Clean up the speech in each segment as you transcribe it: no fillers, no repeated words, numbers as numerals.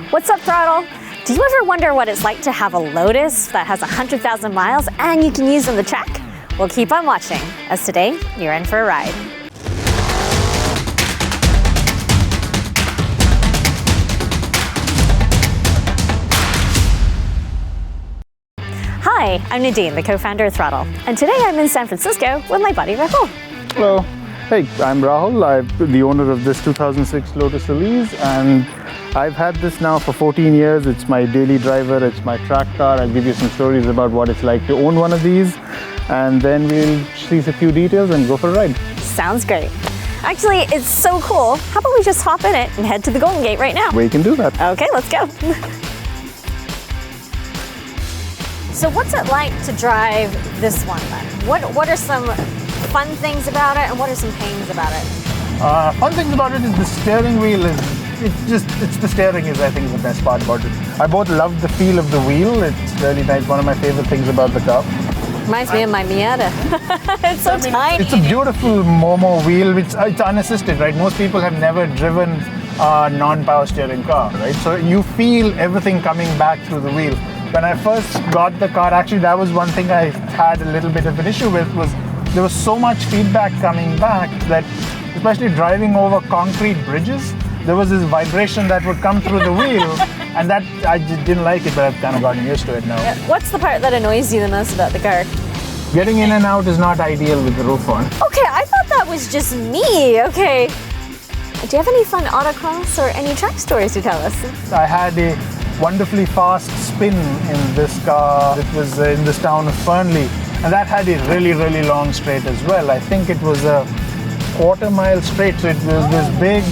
What's up, Throdle? Do you ever wonder what it's like to have a Lotus that has 100,000 miles and you can use on the track? Well, keep on watching, as today you're in for a ride. Hi, I'm Nadine, the co-founder of Throdle, and today I'm in San Francisco with my buddy Rahul. Hello. Hey, I'm Rahul. I'm the owner of this 2006 Lotus Elise, and I've had this now for 14 years. It's my daily driver, it's my track car. I'll give you some stories about what it's like to own one of these, and then we'll see a few details and go for a ride. Sounds great. Actually, it's so cool. How about we just hop in it and head to the Golden Gate right now? We can do that. Okay, let's go. So what's it like to drive this one then? What are some fun things about it and what are some pains about it? Fun things about it is the steering wheel it's the steering is I think the best part about it. I both love the feel of the wheel. It's really nice. One of my favorite things about the car. Reminds me of my Miata. It's so tiny. It's a beautiful Momo wheel, which it's unassisted, right? Most people have never driven a non-power steering car, right? So you feel everything coming back through the wheel. When I first got the car, actually that was one thing I had a little bit of an issue with, was there was so much feedback coming back that, especially driving over concrete bridges, there was this vibration that would come through the wheel, and that I just didn't like it, but I've kind of gotten used to it now. What's the part that annoys you the most about the car? Getting in and out is not ideal with the roof on. Okay, I thought that was just me. Okay. Do you have any fun autocross or any track stories to tell us? I had a wonderfully fast spin in this car. It was in this town of Fernley, and that had a really, really long straight as well. I think it was a quarter-mile straight, so it was this big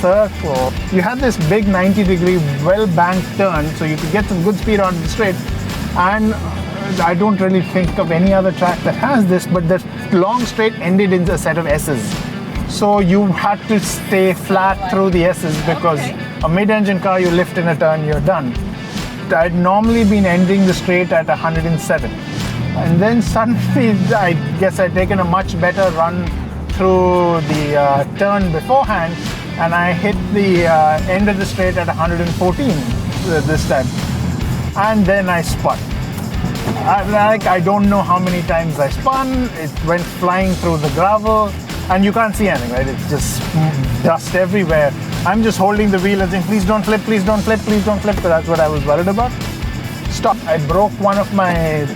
circle. You had this big 90-degree, well-banked turn, so you could get some good speed on the straight. And I don't really think of any other track that has this, but the long straight ended in a set of S's. So you had to stay flat through the S's because a mid-engine car, you lift in a turn, you're done. I'd normally been ending the straight at 107. And then suddenly, I guess I'd taken a much better run through the turn beforehand, and I hit the end of the straight at 114 this time. And then I spun. I don't know how many times I spun. It went flying through the gravel, and you can't see anything, right? It's just dust everywhere. I'm just holding the wheel and saying, please don't flip, please don't flip, please don't flip. So that's what I was worried about. Stop. I broke one of my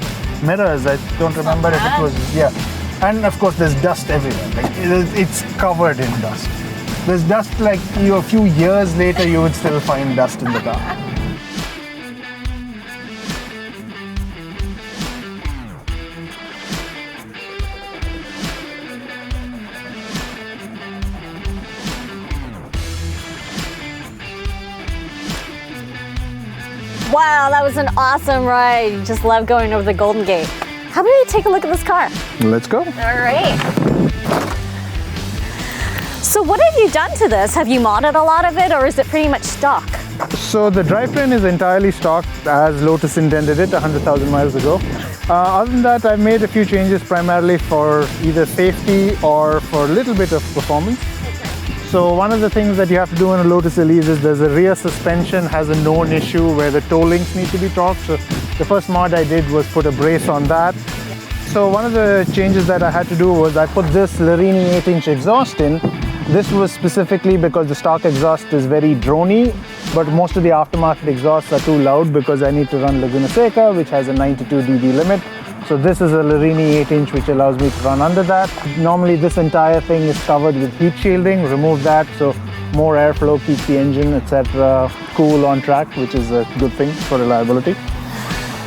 mirrors. I don't remember if it was, yeah. And of course there's dust everywhere. Like it's covered in dust. There's dust like a few years later you would still find dust in the car. Wow, that was an awesome ride. Just love going over the Golden Gate. How about we take a look at this car? Let's go. All right. So what have you done to this? Have you modded a lot of it, or is it pretty much stock? So the drivetrain is entirely stock as Lotus intended it 100,000 miles ago. Other than that, I've made a few changes primarily for either safety or for a little bit of performance. So one of the things that you have to do in a Lotus Elise is there's a rear suspension has a known issue where the toe links need to be torqued. So the first mod I did was put a brace on that. So one of the changes that I had to do was I put this Larini 8-inch exhaust in. This was specifically because the stock exhaust is very droney, but most of the aftermarket exhausts are too loud because I need to run Laguna Seca, which has a 92 dB limit. So this is a Larini 8-inch which allows me to run under that. Normally this entire thing is covered with heat shielding. Remove that so more airflow keeps the engine, etc. cool on track, which is a good thing for reliability.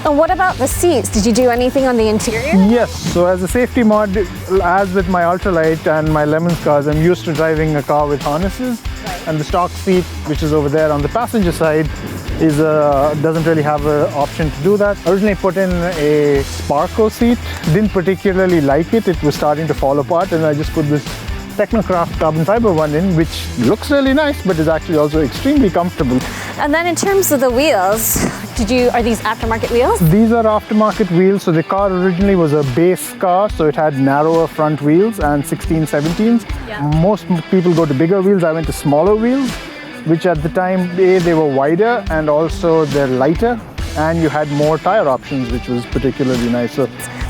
And what about the seats? Did you do anything on the interior? Yes, so as a safety mod, as with my ultralight and my Lemons cars, I'm used to driving a car with harnesses. Right. And the stock seat, which is over there on the passenger side, is doesn't really have an option to do that. I originally put in a Sparco seat, didn't particularly like it. It was starting to fall apart, and I just put this Technocraft carbon fiber one in, which looks really nice, but is actually also extremely comfortable. And then in terms of the wheels, are these aftermarket wheels? These are aftermarket wheels. So the car originally was a base car, so it had narrower front wheels and 16-17s. Yeah. Most people go to bigger wheels. I went to smaller wheels. which at the time, they were wider and also they're lighter, and you had more tire options, which was particularly nice. So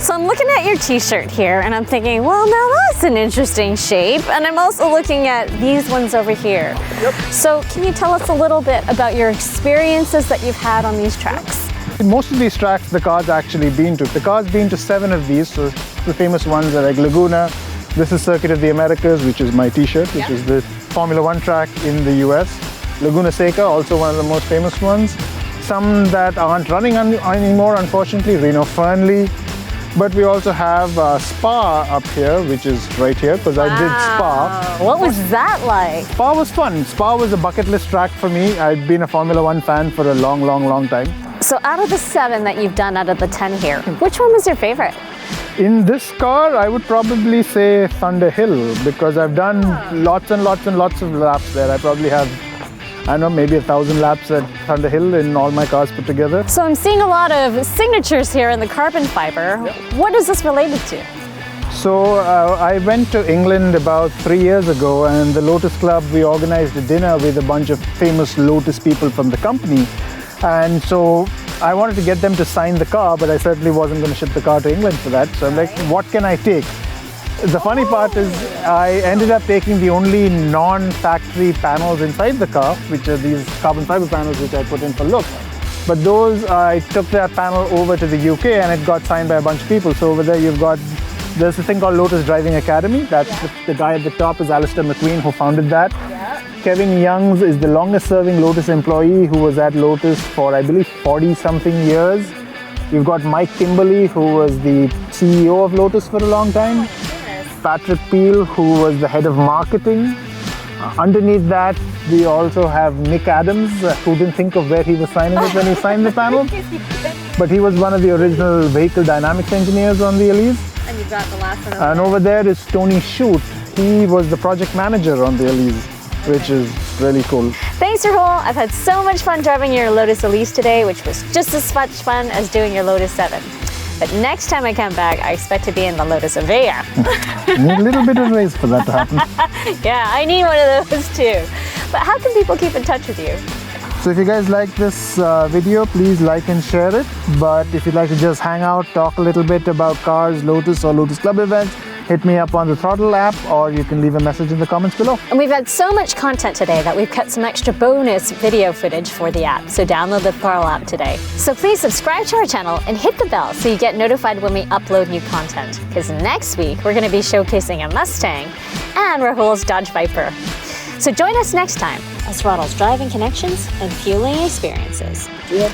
I'm looking at your t-shirt here and I'm thinking, well, now that's an interesting shape. And I'm also looking at these ones over here. Yep. So can you tell us a little bit about your experiences that you've had on these tracks? Most of these tracks the car's actually been to. The car's been to 7 of these, so the famous ones are like Laguna. This is Circuit of the Americas, which is my t-shirt, which is the Formula 1 track in the US. Laguna Seca, also one of the most famous ones. Some that aren't running anymore, unfortunately, Fernley. But we also have Spa up here, which is right here, because I did Spa. What was that like? Spa was fun. Spa was a bucket list track for me. I'd been a Formula 1 fan for a long, long, long time. So out of the 7 that you've done out of the 10 here, which one was your favorite? In this car, I would probably say Thunderhill, because I've done lots and lots and lots of laps there. I probably have, I don't know, maybe 1,000 laps at Thunderhill in all my cars put together. So I'm seeing a lot of signatures here in the carbon fiber. What is this related to? So I went to England about 3 years ago, and the Lotus Club, we organized a dinner with a bunch of famous Lotus people from the company. And so I wanted to get them to sign the car, but I certainly wasn't going to ship the car to England for that. So I'm like, what can I take? The funny part is I ended up taking the only non-factory panels inside the car, which are these carbon fiber panels which I put in for look. But those, I took that panel over to the UK and it got signed by a bunch of people. So over there there's a thing called Lotus Driving Academy. That's the guy at the top is Alistair McQueen, who founded that. Kevin Youngs is the longest serving Lotus employee, who was at Lotus for, I believe, 40-something years. You've got Mike Kimberley, who was the CEO of Lotus for a long time. Patrick Peel, who was the head of marketing. Underneath that, we also have Nick Adams, who didn't think of where he was signing it when he signed the panel. But he was one of the original vehicle dynamics engineers on the Elise. And you've got the last one. And over there is Tony Shute. He was the project manager on the Elise, which is really cool. Thanks, Rahul. I've had so much fun driving your Lotus Elise today, which was just as much fun as doing your Lotus 7. But next time I come back, I expect to be in the Lotus Avea. Need a little bit of race for that to happen. Yeah, I need one of those too. But how can people keep in touch with you? So if you guys like this video, please like and share it. But if you'd like to just hang out, talk a little bit about cars, Lotus or Lotus Club events, hit me up on the Throdle app, or you can leave a message in the comments below. And we've had so much content today that we've cut some extra bonus video footage for the app, so download the Throdle app today. So please subscribe to our channel and hit the bell so you get notified when we upload new content, because next week we're going to be showcasing a Mustang and Rahul's Dodge Viper. So join us next time as Throdle's driving connections and fueling experiences. Yeah.